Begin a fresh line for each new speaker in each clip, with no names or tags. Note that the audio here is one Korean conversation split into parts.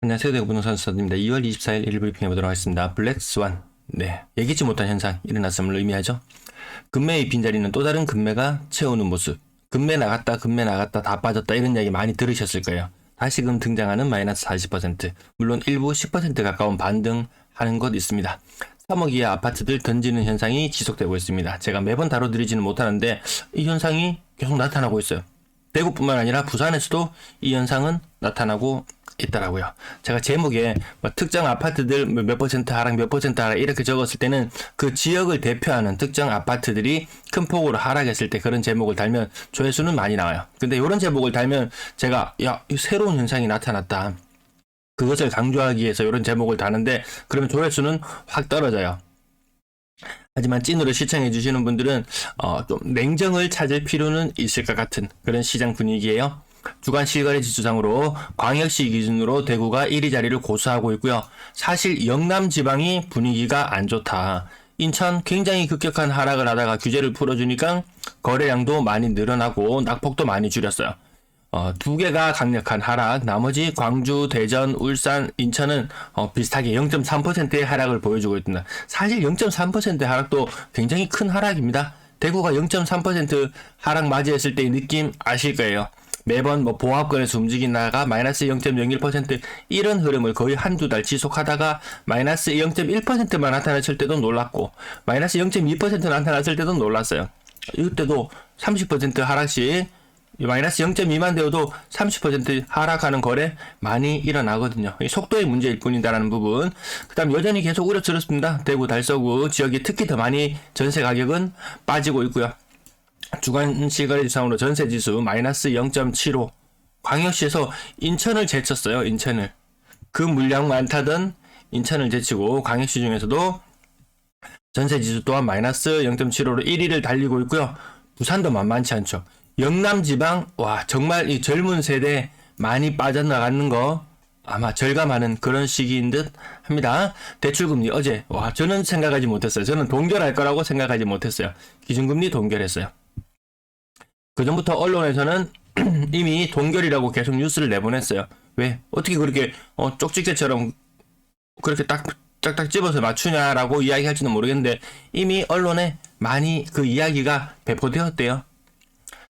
안녕하세요. 대구 부동산 수사입니다. 2월 24일 일일 브리핑 해보도록 하겠습니다. 블랙스완. 네. 예기치 못한 현상 일어났음을 의미하죠. 금매의 빈자리는 또 다른 금매가 채우는 모습. 금매 나갔다 다 빠졌다 이런 이야기 많이 들으셨을 거예요. 다시금 등장하는 마이너스 40%. 물론 일부 10% 가까운 반등하는 곳 있습니다. 3억 이하 아파트들 던지는 현상이 지속되고 있습니다. 제가 매번 다뤄드리지는 못하는데 이 현상이 계속 나타나고 있어요. 대구뿐만 아니라 부산에서도 이 현상은 나타나고 있더라고요. 제가 제목에 뭐 특정 아파트들 몇 퍼센트 하락, 몇 퍼센트 하락 이렇게 적었을 때는 그 지역을 대표하는 특정 아파트들이 큰 폭으로 하락했을 때 그런 제목을 달면 조회수는 많이 나와요. 근데 이런 제목을 달면 제가 새로운 현상이 나타났다. 그것을 강조하기 위해서 이런 제목을 다는데 그러면 조회수는 확 떨어져요. 하지만 찐으로 시청해 주시는 분들은 좀 냉정을 찾을 필요는 있을 것 같은 그런 시장 분위기예요. 주간 실거래 지수상으로 광역시 기준으로 대구가 1위 자리를 고수하고 있고요. 사실 영남 지방이 분위기가 안 좋다. 인천 굉장히 급격한 하락을 하다가 규제를 풀어주니까 거래량도 많이 늘어나고 낙폭도 많이 줄였어요. 두 개가 강력한 하락, 나머지 광주, 대전, 울산, 인천은 비슷하게 0.3%의 하락을 보여주고 있습니다. 사실 0.3%의 하락도 굉장히 큰 하락입니다. 대구가 0.3% 하락 맞이했을 때의 느낌 아실 거예요. 매번 보합권에서 움직이다가 마이너스 0.01% 이런 흐름을 거의 한두 달 지속하다가 마이너스 0.1%만 나타났을 때도 놀랐고 마이너스 0.2% 나타났을 때도 놀랐어요. 이때도 30% 하락씩 마이너스 0.2만 되어도 30% 하락하는 거래 많이 일어나거든요. 속도의 문제일 뿐이다라는 부분. 그 다음 여전히 계속 우려스럽습니다. 대구, 달서구 지역이 특히 더 많이 전세 가격은 빠지고 있고요. 주간 실거래 지수상으로 전세 지수 마이너스 0.75. 광역시에서 인천을 제쳤어요. 인천을. 그 물량 많다던 인천을 제치고 광역시 중에서도 전세 지수 또한 마이너스 0.75로 1위를 달리고 있고요. 부산도 만만치 않죠. 영남 지방 정말 이 젊은 세대 많이 빠져나가는 거 아마 절감하는 그런 시기인 듯 합니다. 대출금리 어제 저는 생각하지 못했어요. 저는 동결할 거라고 생각하지 못했어요. 기준금리 동결했어요. 그전부터 언론에서는 이미 동결이라고 계속 뉴스를 내보냈어요. 왜? 어떻게 그렇게 쪽집게처럼 그렇게 딱딱 집어서 맞추냐라고 이야기할지는 모르겠는데 이미 언론에 많이 그 이야기가 배포되었대요.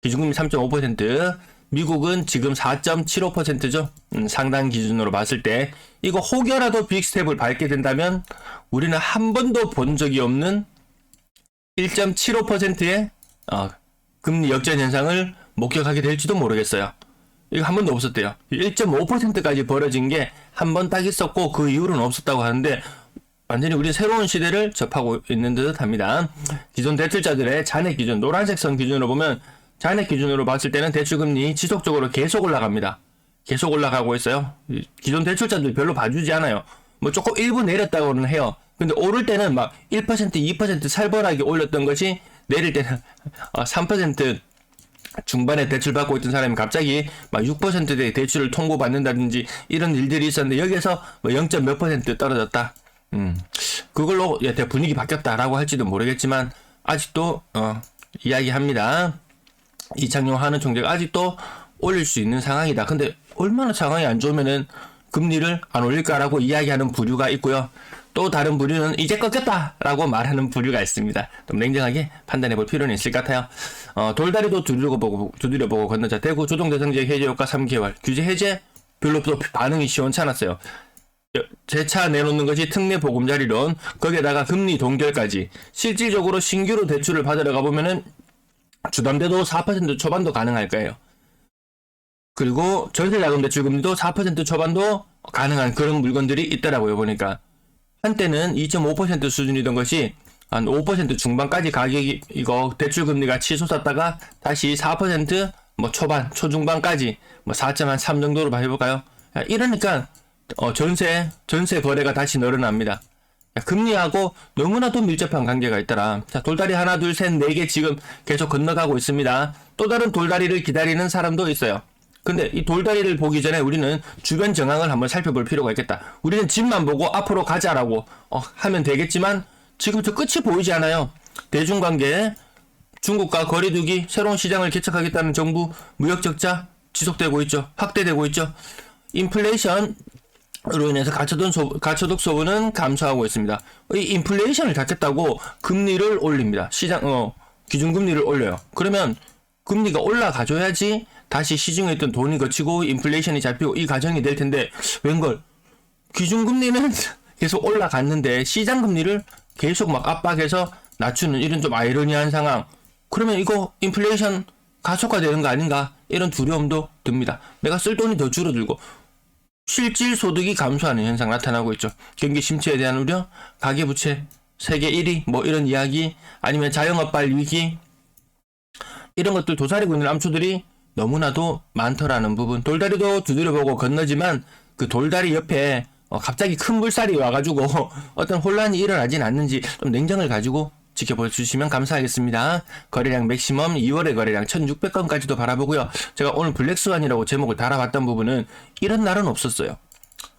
기준금리 3.5%, 미국은 지금 4.75%죠. 상당 기준으로 봤을 때 이거 혹여라도 빅스텝을 밟게 된다면 우리는 한 번도 본 적이 없는 1.75%의 금리 역전 현상을 목격하게 될지도 모르겠어요. 이거 한 번도 없었대요. 1.5%까지 벌어진 게 한 번 딱 있었고 그 이후로는 없었다고 하는데 완전히 우리 새로운 시대를 접하고 있는 듯 합니다. 기존 대출자들의 잔액 기준, 노란색 선 기준으로 보면 잔액 기준으로 봤을 때는 대출금리 지속적으로 계속 올라갑니다. 계속 올라가고 있어요. 기존 대출자들 별로 봐주지 않아요. 조금 일부 내렸다고는 해요. 근데 오를 때는 막 1%, 2% 살벌하게 올렸던 것이 내릴 때는 3% 중반에 대출 받고 있던 사람이 갑자기 막 6%의 대출을 통보받는다든지 이런 일들이 있었는데 여기에서 0. 몇 % 떨어졌다. 그걸로 분위기 바뀌었다라고 할지도 모르겠지만 아직도 이야기합니다. 이창용 하는 총재가 아직도 올릴 수 있는 상황이다. 근데 얼마나 상황이 안 좋으면은 금리를 안 올릴까라고 이야기하는 부류가 있고요. 또 다른 부류는 이제 꺾였다라고 말하는 부류가 있습니다. 좀 냉정하게 판단해 볼 필요는 있을 것 같아요. 돌다리도 두드려보고 건너자. 대구 조정대상지역 해제 효과 3개월. 규제 해제 별로 또 반응이 시원찮았어요. 재차 내놓는 것이 특례 보금자리론, 거기에다가 금리 동결까지. 실질적으로 신규로 대출을 받으러 가보면은 주담대도 4% 초반도 가능할 거예요. 그리고 전세자금 대출금리도 4% 초반도 가능한 그런 물건들이 있더라고요. 보니까 한때는 2.5% 수준이던 것이 한 5% 중반까지 가격이 이거 대출금리가 치솟았다가 다시 4% 초반, 초중반까지 4.3 정도로 해볼까요? 이러니까 전세 거래가 다시 늘어납니다. 금리하고 너무나도 밀접한 관계가 있더라. 자, 돌다리 하나, 둘, 셋, 네 개 지금 계속 건너가고 있습니다. 또 다른 돌다리를 기다리는 사람도 있어요. 근데 이 돌다리를 보기 전에 우리는 주변 정황을 한번 살펴볼 필요가 있겠다. 우리는 집만 보고 앞으로 가자라고 하면 되겠지만 지금 저 끝이 보이지 않아요. 대중관계, 중국과 거리두기, 새로운 시장을 개척하겠다는 정부, 무역 적자 지속되고 있죠. 확대되고 있죠. 인플레이션 로 인해서 가처분 소비는 감소하고 있습니다. 이 인플레이션을 잡겠다고 금리를 올립니다. 기준금리를 올려요. 그러면 금리가 올라가줘야지 다시 시중에 있던 돈이 거치고 인플레이션이 잡히고 이 과정이 될 텐데 웬걸 기준금리는 계속 올라갔는데 시장금리를 계속 막 압박해서 낮추는 이런 좀 아이러니한 상황. 그러면 이거 인플레이션 가속화되는 거 아닌가? 이런 두려움도 듭니다. 내가 쓸 돈이 더 줄어들고 실질 소득이 감소하는 현상 나타나고 있죠. 경기 침체에 대한 우려, 가계부채 세계 1위 뭐 이런 이야기, 아니면 자영업발 위기, 이런 것들 도사리고 있는 암초들이 너무나도 많더라는 부분. 돌다리도 두드려보고 건너지만 그 돌다리 옆에 갑자기 큰 물살이 와가지고 어떤 혼란이 일어나진 않는지 좀 냉정을 가지고 지켜봐 주시면 감사하겠습니다. 거래량 맥시멈 2월의 거래량 1600건까지도 바라보고요. 제가 오늘 블랙스완이라고 제목을 달아봤던 부분은 이런 날은 없었어요.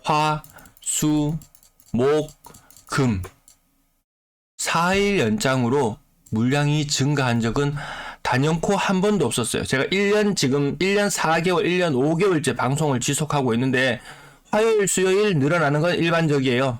화, 수, 목, 금 4일 연장으로 물량이 증가한 적은 단연코 한 번도 없었어요. 제가 1년 4개월, 1년 5개월째 방송을 지속하고 있는데 화요일, 수요일 늘어나는 건 일반적이에요.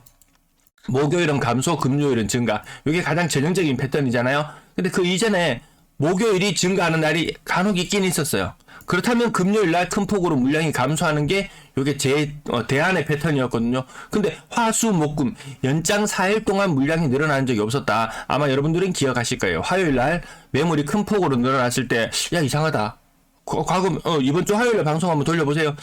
목요일은 감소, 금요일은 증가. 이게 가장 전형적인 패턴이잖아요. 근데 그 이전에 목요일이 증가하는 날이 간혹 있긴 있었어요. 그렇다면 금요일 날 큰 폭으로 물량이 감소하는 게 이게 제 대안의 패턴이었거든요. 근데 화, 수, 목, 금 연장 4일 동안 물량이 늘어나는 적이 없었다. 아마 여러분들은 기억하실 거예요. 화요일 날 매물이 큰 폭으로 늘어났을 때 야 이상하다. 과거 이번 주 화요일 날 방송 한번 돌려보세요.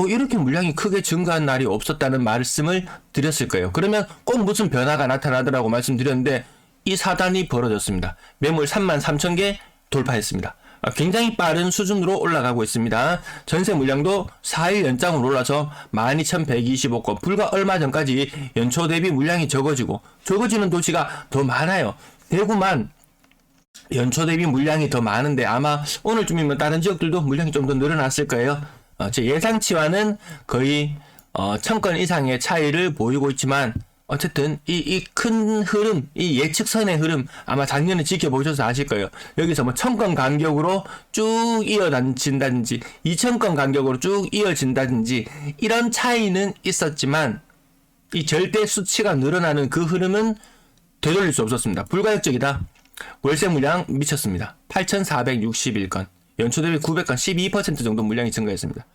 이렇게 물량이 크게 증가한 날이 없었다는 말씀을 드렸을 거예요. 그러면 꼭 무슨 변화가 나타나더라고 말씀드렸는데 이 사단이 벌어졌습니다. 매물 33,000개 돌파했습니다. 굉장히 빠른 수준으로 올라가고 있습니다. 전세 물량도 4일 연장으로 올라서 12,125건. 불과 얼마 전까지 연초 대비 물량이 적어지는 도시가 더 많아요. 대구만 연초 대비 물량이 더 많은데 아마 오늘쯤이면 다른 지역들도 물량이 좀 더 늘어났을 거예요. 제 예상치와는 거의 1000건 이상의 차이를 보이고 있지만 어쨌든 이 큰 흐름, 이 예측선의 흐름 아마 작년에 지켜보셔서 아실 거예요. 여기서 뭐 1000건 간격으로 쭉 이어진다든지 2000건 간격으로 쭉 이어진다든지 이런 차이는 있었지만 이 절대 수치가 늘어나는 그 흐름은 되돌릴 수 없었습니다. 불가역적이다. 월세 물량 미쳤습니다. 8,461건. 연초 대비 900건 12% 정도 물량이 증가했습니다.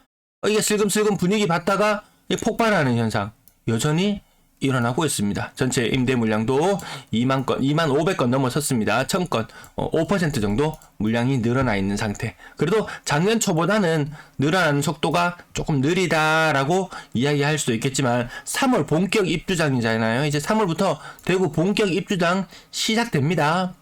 이게 슬금슬금 분위기 봤다가 폭발하는 현상 여전히 일어나고 있습니다. 전체 임대 물량도 2만 건, 2만 500건 넘어섰습니다. 1000건, 5% 정도 물량이 늘어나 있는 상태. 그래도 작년 초보다는 늘어나는 속도가 조금 느리다라고 이야기할 수도 있겠지만 3월 본격 입주장이잖아요. 이제 3월부터 대구 본격 입주장 시작됩니다.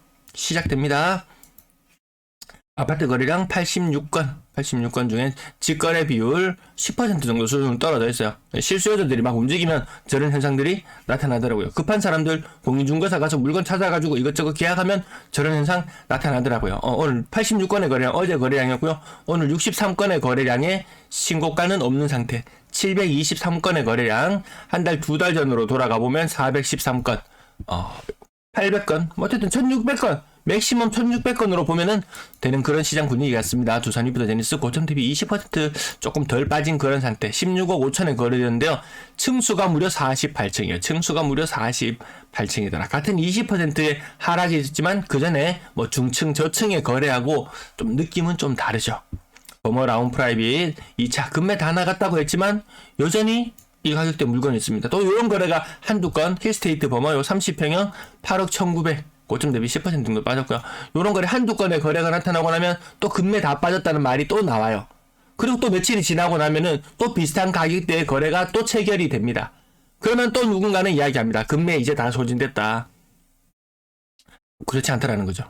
아파트 거래량 86건 중에 직거래 비율 10% 정도 수준으로 떨어져 있어요. 실수요자들이 막 움직이면 저런 현상들이 나타나더라고요. 급한 사람들 공인중개사 가서 물건 찾아가지고 이것저것 계약하면 저런 현상 나타나더라고요. 오늘 86건의 거래량 어제 거래량이었고요. 오늘 63건의 거래량에 신고가는 없는 상태. 723건의 거래량 한 달 두 달 전으로 돌아가 보면 413건 800건 어쨌든 1600건 맥시멈 1600건으로 보면은 되는 그런 시장 분위기 같습니다. 두산 위브더 제니스 고점 대비 20% 조금 덜 빠진 그런 상태. 16억 5천에 거래되는데요. 층수가 무려 48층이에요. 층수가 무려 48층이더라. 같은 20%의 하락이 있지만 그 전에 뭐 중층 저층에 거래하고 좀 느낌은 좀 다르죠. 버머 라운 프라이빗 2차 금매 다 나갔다고 했지만 여전히 이 가격대 물건이 있습니다. 또 이런 거래가 한두 건 힐스테이트 버머 요 30평형 8억 1900 고점 대비 10% 정도 빠졌고요. 요런 거래 한두 건의 거래가 나타나고 나면 또 금매 다 빠졌다는 말이 또 나와요. 그리고 또 며칠이 지나고 나면은 또 비슷한 가격대의 거래가 또 체결이 됩니다. 그러면 또 누군가는 이야기합니다. 금매 이제 다 소진됐다. 그렇지 않다라는 거죠.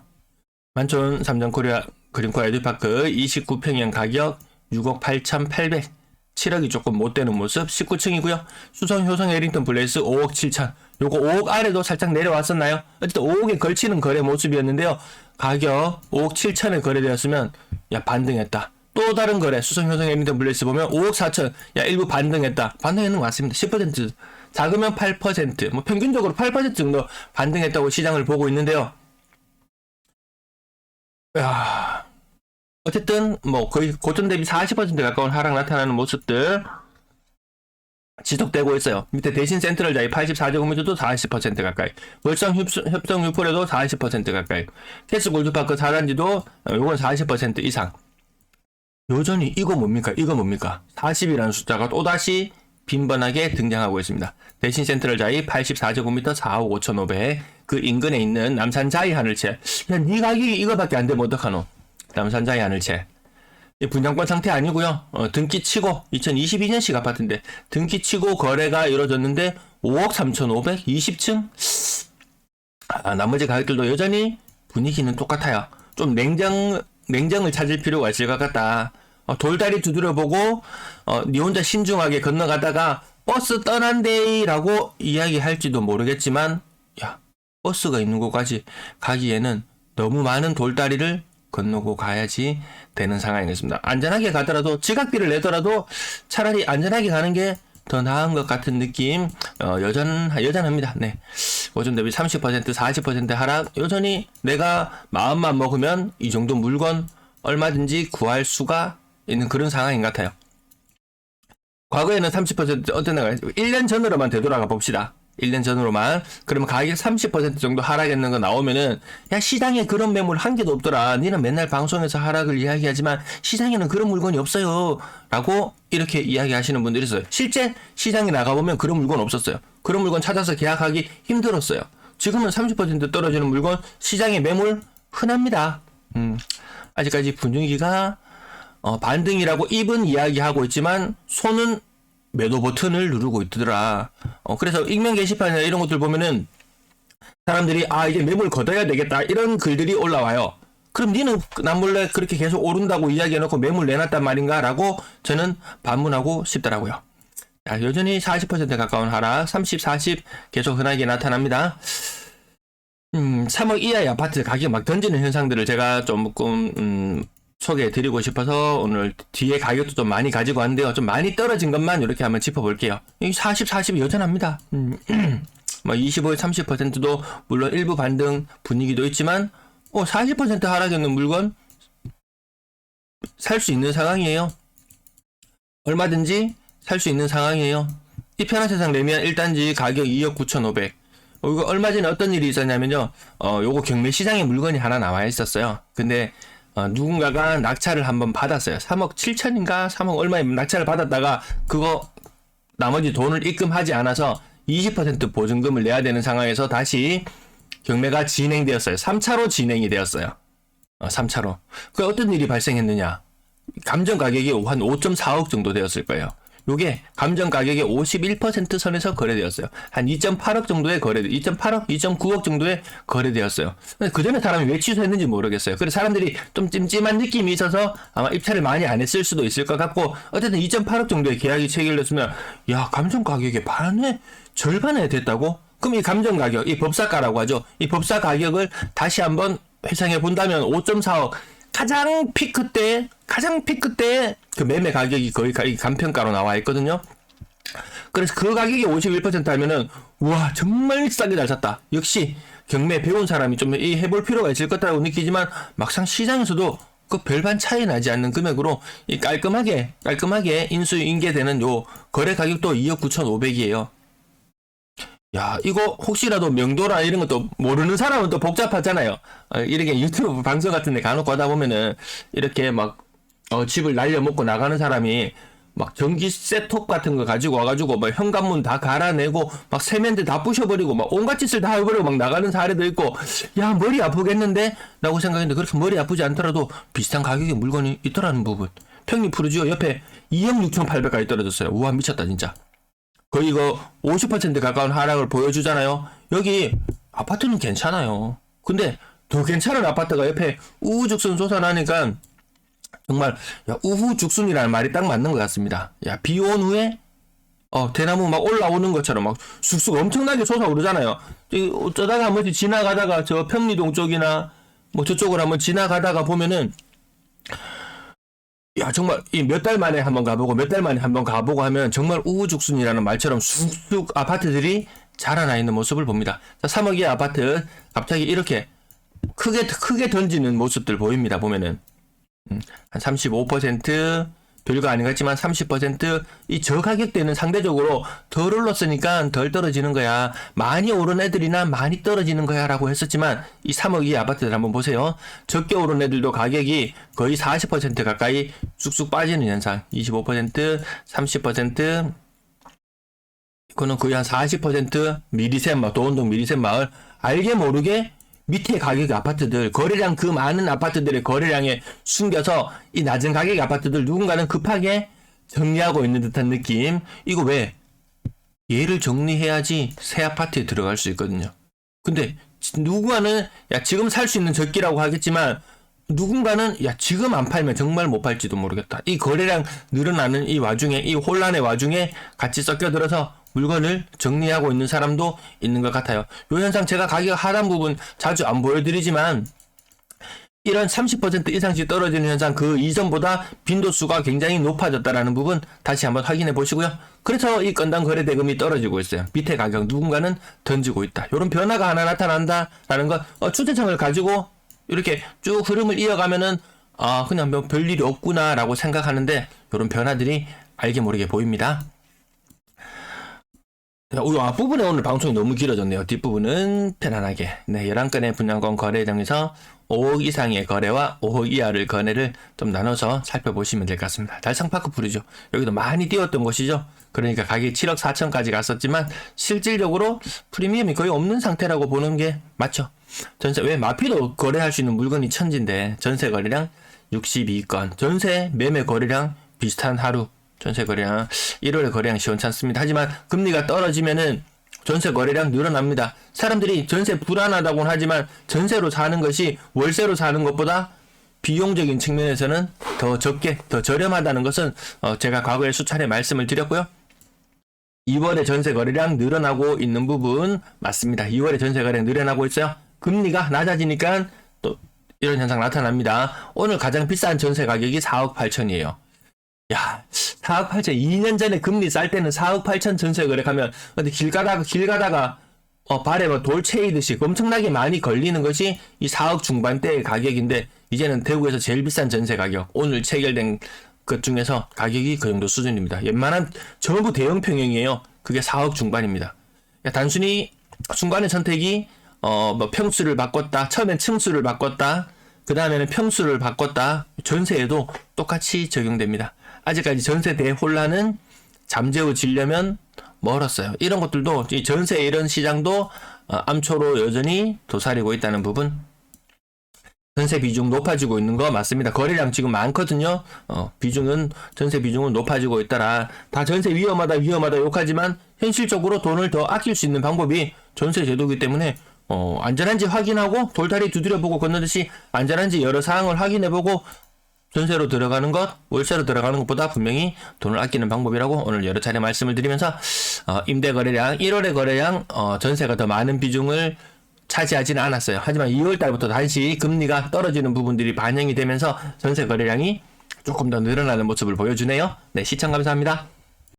만촌 삼성 코리아 그린코아 에듀파크 29평형 가격 6억 8,800 7억이 조금 못되는 모습 19층이고요. 수성 효성 에링턴 플레이스 5억 7천 요거 5억 아래도 살짝 내려왔었나요? 어쨌든 5억에 걸치는 거래 모습이었는데요. 가격 5억 7천에 거래되었으면 야 반등했다. 또 다른 거래 수성 효성 에링턴 플레이스 보면 5억 4천 야 일부 반등했다. 반등했는 것 같습니다. 10% 작으면 8% 뭐 평균적으로 8% 정도 반등했다고 시장을 보고 있는데요. 야 어쨌든 뭐 거의 고점 대비 40% 가까운 하락 나타나는 모습들 지속되고 있어요. 밑에 대신 센트럴자이 84제곱미터도 40% 가까이, 월성 협성 유포레도 40% 가까이, 캐스 골드파크 4단지도 요건 40% 이상. 여전히 이거 뭡니까? 40이라는 숫자가 또다시 빈번하게 등장하고 있습니다. 대신 센트럴자이 84제곱미터 4억 5,500, 그 인근에 있는 남산자이 하늘채. 야, 니 가격이 이거밖에 안 되면 어떡하노? 남산자이 하늘채. 분양권 상태 아니고요. 등기 치고 2022년식 아파트인데 등기 치고 거래가 이루어졌는데 5억 3,500, 20층. 나머지 가격들도 여전히 분위기는 똑같아요. 좀 냉정을 찾을 필요가 있을 것 같다. 돌다리 두드려보고 니 혼자 신중하게 건너가다가 버스 떠난대라고 이야기할지도 모르겠지만, 야, 버스가 있는 곳까지 가기에는 너무 많은 돌다리를 건너고 가야지 되는 상황이겠습니다. 안전하게 가더라도, 지각비를 내더라도 차라리 안전하게 가는 게 더 나은 것 같은 느낌. 여전합니다. 네. 고점 대비 30%, 40% 하락. 여전히 내가 마음만 먹으면 이 정도 물건 얼마든지 구할 수가 있는 그런 상황인 것 같아요. 과거에는 30% 어땠나요? 1년 전으로만 되돌아가 봅시다. 1년 전으로만. 그러면 가격 30% 정도 하락했는 거 나오면은, 야, 시장에 그런 매물 한 개도 없더라. 니는 맨날 방송에서 하락을 이야기하지만 시장에는 그런 물건이 없어요. 라고 이렇게 이야기하시는 분들이 있어요. 실제 시장에 나가보면 그런 물건 없었어요. 그런 물건 찾아서 계약하기 힘들었어요. 지금은 30% 떨어지는 물건, 시장의 매물 흔합니다. 아직까지 분위기가 반등이라고 입은 이야기하고 있지만 손은 매도 버튼을 누르고 있더라. 그래서 익명 게시판이나 이런 것들 보면은 사람들이 이제 매물 걷어야 되겠다 이런 글들이 올라와요. 그럼 니는 남몰래 그렇게 계속 오른다고 이야기해놓고 매물 내놨단 말인가? 라고 저는 반문하고 싶더라고요. 자, 여전히 40% 가까운 하락, 30, 40 계속 흔하게 나타납니다. 3억 이하의 아파트 가격 막 던지는 현상들을 제가 조금 소개해드리고 싶어서 오늘 뒤에 가격도 좀 많이 가지고 왔는데요. 좀 많이 떨어진 것만 이렇게 한번 짚어볼게요. 이 40, 40이 여전합니다. 뭐 25, 30%도 물론 일부 반등 분위기도 있지만 40% 하락했는 물건 살 수 있는 상황이에요. 얼마든지 살 수 있는 상황이에요. 이 편한 세상 내면 1단지 가격 2억 9,500. 이거 얼마 전에 어떤 일이 있었냐면요. 요거 경매 시장에 물건이 하나 나와 있었어요. 근데 누군가가 낙찰을 한번 받았어요. 3억 7천인가 3억 얼마에 낙찰을 받았다가 그거 나머지 돈을 입금하지 않아서 20% 보증금을 내야 되는 상황에서 다시 경매가 진행되었어요. 3차로 진행이 되었어요. 3차로. 그 어떤 일이 발생했느냐. 감정 가격이 한 5.4억 정도 되었을 거예요. 요게 감정 가격의 51% 선에서 거래되었어요. 한 2.8억 정도에 2.8억, 2.9억 정도에 거래되었어요. 그 전에 사람이 왜 취소했는지 모르겠어요. 그래서 사람들이 좀 찜찜한 느낌이 있어서 아마 입찰을 많이 안 했을 수도 있을 것 같고, 어쨌든 2.8억 정도의 계약이 체결됐으면, 야, 감정 가격의 절반에 됐다고? 그럼 이 감정 가격, 이 법사가라고 하죠. 이 법사 가격을 다시 한번 회상해 본다면 5.4억. 가장 피크 때 그 매매 가격이 거의 간평가로 나와 있거든요. 그래서 그 가격이 51% 하면은, 우와, 정말 싸게 잘 샀다. 역시 경매 배운 사람이 좀 해볼 필요가 있을 거라고 느끼지만, 막상 시장에서도 그 별반 차이 나지 않는 금액으로 이 깔끔하게 인수인계되는 요 거래 가격도 2억 9,500이에요. 야, 이거 혹시라도 명도라 이런 것도 모르는 사람은 또 복잡하잖아요. 이렇게 유튜브 방송 같은 데 간혹 가다 보면은 이렇게 막 집을 날려먹고 나가는 사람이 막 전기세톱 같은 거 가지고 와가지고 막 현관문 다 갈아내고 막 세면대 다 부셔버리고 막 온갖 짓을 다 해버리고 막 나가는 사례도 있고, 야, 머리 아프겠는데? 라고 생각했는데 그렇게 머리 아프지 않더라도 비슷한 가격의 물건이 있더라는 부분. 평리 푸르지오 옆에 2억 6,800까지 떨어졌어요. 우와, 미쳤다 진짜. 거의 이거 50% 가까운 하락을 보여주잖아요. 여기 아파트는 괜찮아요. 근데 더 괜찮은 아파트가 옆에 우후죽순 솟아나니까 정말, 야, 우후죽순이라는 말이 딱 맞는 것 같습니다. 야, 비 온 후에 대나무 막 올라오는 것처럼 막 쑥쑥 엄청나게 솟아오르잖아요. 어쩌다가 한 번씩 지나가다가 저 평리동 쪽이나 뭐 저쪽을 한번 지나가다가 보면은, 야, 정말 이 몇 달 만에 한번 가보고 몇 달 만에 한번 가보고 하면 정말 우후죽순이라는 말처럼 쑥쑥 아파트들이 자라나 있는 모습을 봅니다. 자, 3억의 아파트 갑자기 이렇게 크게 던지는 모습들 보입니다. 보면은 한 35%, 별거 아닌 것 같지만 30%이 저가격대는 상대적으로 덜 올랐으니까 덜 떨어지는 거야. 많이 오른 애들이나 많이 떨어지는 거야 라고 했었지만 이 3억 이 아파트들 한번 보세요. 적게 오른 애들도 가격이 거의 40% 가까이 쑥쑥 빠지는 현상. 25%, 30%, 이거는 거의 한 40% 미리센 마을, 도원동 미리센 마을. 알게 모르게 밑에 가격 아파트들, 거래량 그 많은 아파트들의 거래량에 숨겨서 이 낮은 가격 아파트들 누군가는 급하게 정리하고 있는 듯한 느낌. 이거 왜? 얘를 정리해야지 새 아파트에 들어갈 수 있거든요. 근데 누군가는 야 지금 살 수 있는 적기라고 하겠지만 누군가는 야 지금 안 팔면 정말 못 팔지도 모르겠다. 이 거래량 늘어나는 이 와중에, 이 혼란의 와중에 같이 섞여들어서 물건을 정리하고 있는 사람도 있는 것 같아요. 이 현상 제가 가격 하단 부분 자주 안 보여드리지만 이런 30% 이상씩 떨어지는 현상, 그 이전보다 빈도수가 굉장히 높아졌다라는 부분 다시 한번 확인해 보시고요. 그래서 이 건당 거래 대금이 떨어지고 있어요. 밑에 가격 누군가는 던지고 있다. 이런 변화가 하나 나타난다라는 것, 추세청을 가지고 이렇게 쭉 흐름을 이어가면은 그냥 뭐 별일이 없구나라고 생각하는데 이런 변화들이 알게 모르게 보입니다. 앞부분에 오늘 방송이 너무 길어졌네요. 뒷부분은 편안하게 11건의 분양권 거래량에서 5억 이상의 거래와 5억 이하를 거래를 좀 나눠서 살펴보시면 될 것 같습니다. 달성파크 풀이죠. 여기도 많이 뛰었던 곳이죠. 그러니까 가격이 7억 4천까지 갔었지만 실질적으로 프리미엄이 거의 없는 상태라고 보는 게 맞죠. 전세, 왜 마피도 거래할 수 있는 물건이 천지인데 전세 거래량 62건, 전세 매매 거래량 비슷한 하루, 전세 거래량 1월에 거래량 시원찮습니다. 하지만 금리가 떨어지면은 전세 거래량 늘어납니다. 사람들이 전세 불안하다고는 하지만 전세로 사는 것이 월세로 사는 것보다 비용적인 측면에서는 더 적게, 더 저렴하다는 것은 제가 과거에 수차례 말씀을 드렸고요. 2월에 전세 거래량 늘어나고 있는 부분 맞습니다. 2월에 전세 거래량 늘어나고 있어요. 금리가 낮아지니까 또 이런 현상 나타납니다. 오늘 가장 비싼 전세 가격이 4억 8천이에요. 야, 4억 8천, 2년 전에 금리 쌀 때는 4억 8천 전세 거래하면, 근데 길 가다가, 발에 뭐 돌 채이듯이 엄청나게 많이 걸리는 것이 이 4억 중반대의 가격인데, 이제는 대구에서 제일 비싼 전세 가격, 오늘 체결된 것 중에서 가격이 그 정도 수준입니다. 웬만한 전부 대형 평형이에요. 그게 4억 중반입니다. 단순히 순간의 선택이, 뭐 평수를 바꿨다, 처음엔 층수를 바꿨다, 그 다음에는 평수를 바꿨다, 전세에도 똑같이 적용됩니다. 아직까지 전세 대혼란은 잠재워지려면 멀었어요. 이런 것들도 이 전세 이런 시장도 암초로 여전히 도사리고 있다는 부분. 전세 비중 높아지고 있는 거 맞습니다. 거래량 지금 많거든요. 비중은 전세 비중은 높아지고 있더라. 다 전세 위험하다 욕하지만 현실적으로 돈을 더 아낄 수 있는 방법이 전세 제도이기 때문에 안전한지 확인하고 돌다리 두드려보고 건너듯이 안전한지 여러 사항을 확인해보고 전세로 들어가는 것, 월세로 들어가는 것보다 분명히 돈을 아끼는 방법이라고 오늘 여러 차례 말씀을 드리면서 임대 거래량, 1월의 거래량 전세가 더 많은 비중을 차지하지는 않았어요. 하지만 2월 달부터 다시 금리가 떨어지는 부분들이 반영이 되면서 전세 거래량이 조금 더 늘어나는 모습을 보여주네요. 네, 시청 감사합니다.